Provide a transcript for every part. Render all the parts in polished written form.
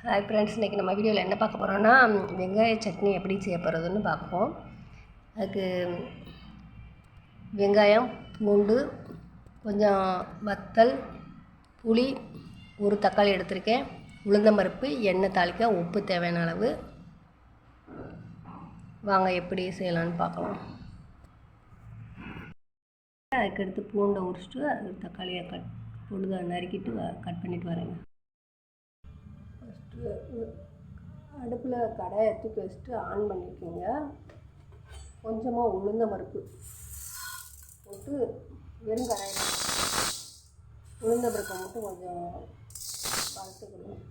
Hi friends, இன்றைக்கி நம்ம வீடியோவில் என்ன பார்க்க போகிறோன்னா வெங்காய சட்னி எப்படி செய்ய போகிறதுன்னு பார்ப்போம். அதுக்கு வெங்காயம், பூண்டு, கொஞ்சம் வத்தல், புளி, ஒரு தக்காளி எடுத்திருக்கேன், உளுந்தம்பருப்பு, எண்ணெய் தாளிக்க, உப்பு தேவையான அளவு. வாங்க எப்படி செய்யலான்னு பார்க்கலாம். அதுக்கு எடுத்து பூண்டை உரிச்சிட்டு அது தக்காளியை பொழுதை நறுக்கிட்டு கட் பண்ணிவிட்டு வரேங்க. அடுப்பில் கடாயை தூக்கி வச்சுட்டு ஆன் பண்ணிக்கோங்க. கொஞ்சமாக உளுந்த பருப்பு போட்டு வெறும் கடாயில் உளுந்த பருப்பை மட்டும் கொஞ்சம் வறுத்துக்கணும்.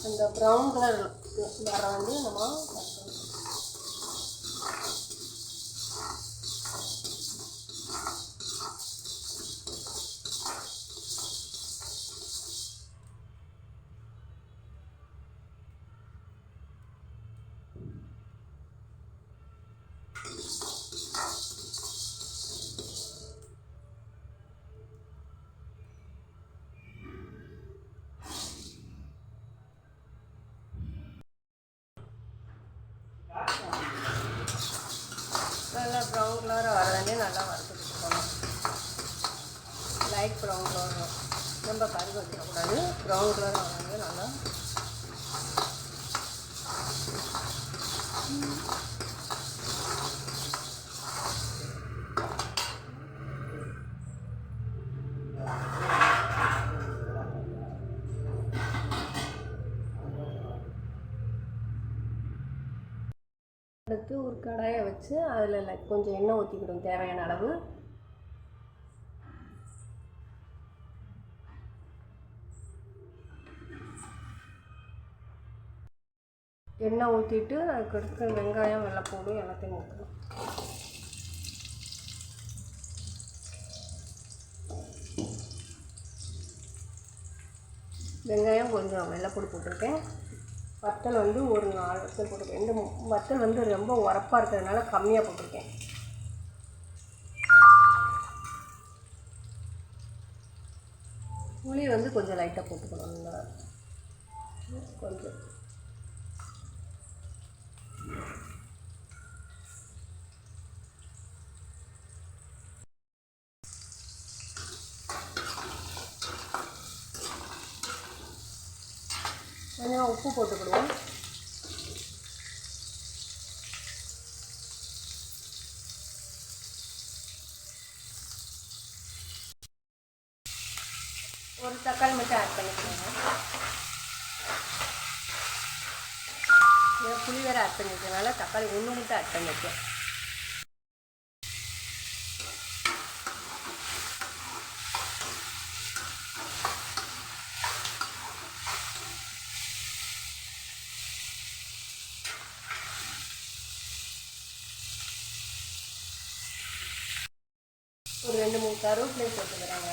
அந்த ப்ரௌன் கலர் வர வந்து நம்ம நல்லா ப்ரௌன் கலராக வரதானே நல்லா வறுத்துட்டு போகணும். லைட் ப்ரௌன் கலர், ரொம்ப கருகு வச்சிடக்கூடாது. ப்ரௌன் கலராக வரதானே நல்லா அடுத்து ஒரு கடாயை வச்சு அதில் கொஞ்சம் எண்ணெய் ஊற்றிக்கிடும் தேவையான அளவு. எண்ணெய் ஊற்றிட்டு அதுக்கடுத்து வெங்காயம், வெள்ளைப்பூடு எல்லாத்தையும் ஊற்றணும். வெங்காயம் கொஞ்சம் வெள்ளைப்பூடு போட்டிருக்கேன். வத்தல் வந்து ஒரு 4 வத்தல் போட்டிருக்கேன். இந்த வத்தல் வந்து ரொம்ப உரப்பாக இருக்கிறதுனால கம்மியாக போட்டிருக்கேன். புளி வந்து கொஞ்சம் லைட்டாக போட்டுக்கணும். கொஞ்சம் கொஞ்சம் உப்பு போட்டுக்கிடுவோம். ஒரு தக்காளி மட்டும் ஆட் பண்ணிக்கோங்க. புளி வேறு ஆட் பண்ணிக்கிறதுனால தக்காளி ஒன்று மட்டும் ஆட் பண்ணிக்கேன். ஒரு 2-3 கருவேப்பிலை போட்டுக்கிறாங்க.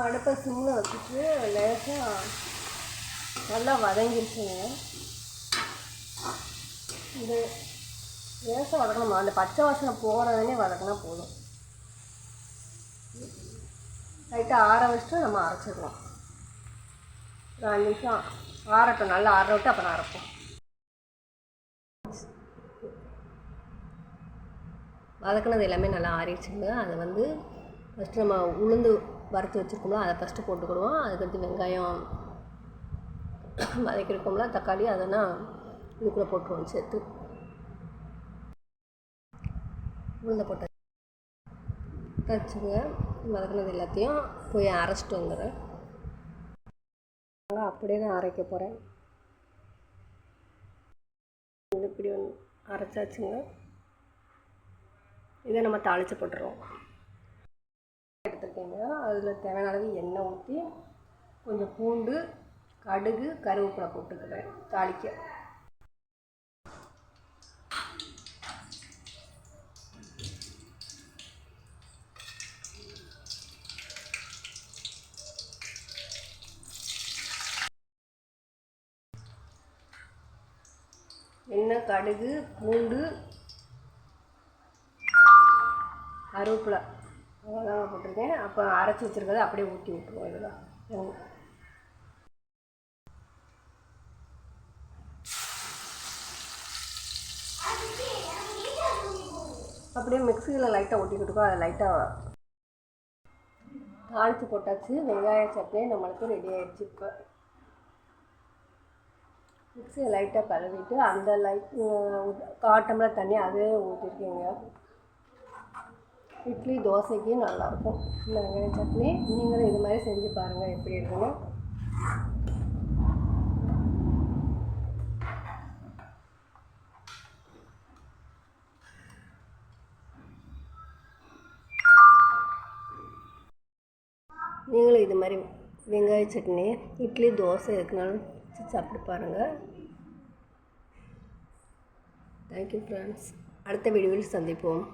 அடுப்பை சிம்மில் வச்சுட்டு லேசாக நல்லா வதங்கிருச்சுங்க. இது லேசாக வதக்கணுமா, அந்த பச்சை வாசனை போகிறதுனே வதக்கினா போதும். லைட்டாக ஆற வச்சுட்டு நம்ம அரைச்சிடலாம். ஒரு 5 நிமிஷம் ஆறட்டும், நல்லா ஆற விட்டு அப்புறம் அரைப்போம். வதக்குனது எல்லாமே நல்லா ஆறிடுச்சுங்க. அதை வந்து ஃபஸ்ட்டு நம்ம உளுந்து வறுத்து வச்சுருக்கோம்ல, அதை ஃபஸ்ட்டு போட்டுக்கிடுவோம். அதுக்கடுத்து வெங்காயம் வதக்கிருக்கோம்ல, தக்காளி, அதெல்லாம் இதுக்குள்ளே போட்டுருவோம். சேர்த்து உளுந்தை போட்டு வச்சுங்க. வதக்குனது எல்லாத்தையும் போய் அரைச்சிட்டு வந்துடுறேன். அப்படியே தான் அரைக்க போகிறேன். இப்படி வந்து அரைச்சாச்சுங்க. இதை நம்ம தாளித்து போட்டுருவோம். எடுத்துருக்கேங்க. அதில் தேவையான அளவு எண்ணெய் ஊற்றி கொஞ்சம் பூண்டு, கடுகு, கருவேப்பிலை போட்டுக்கிறேன் தாளிக்க. எண்ணெய், கடுகு, பூண்டு, கருவேப்பிலை அவ்வளோதாங்க போட்டிருக்கேன். அப்போ அரைச்சி வச்சுருக்கதை அப்படியே ஊற்றி விட்டுருவோம். இதெல்லாம் அப்படியே மிக்சியில் லைட்டாக ஒட்டிக்கிட்டுருக்கோம். அதை லைட்டாக தாளித்து போட்டாச்சு. வெங்காய சட்னி நம்மளுக்கு ரெடி ஆகிடுச்சு. இப்போ மிக்சியை லைட்டாக கழுவிட்டு அந்த காட்டம்லாம் தண்ணி அதே ஊற்றிருக்கீங்க. இட்லி தோசைக்கு நல்லாயிருக்கும் இந்த வெங்காய சட்னி. நீங்களும் இது மாதிரி செஞ்சு பாருங்கள் எப்படி இருக்குன்னு. நீங்களும் இது மாதிரி வெங்காய சட்னி இட்லி தோசை எதுக்குனாலும் சாப்பிட்டு பாருங்கள். Thank you friends. அடுத்த வீடியோவில் சந்திப்போம்.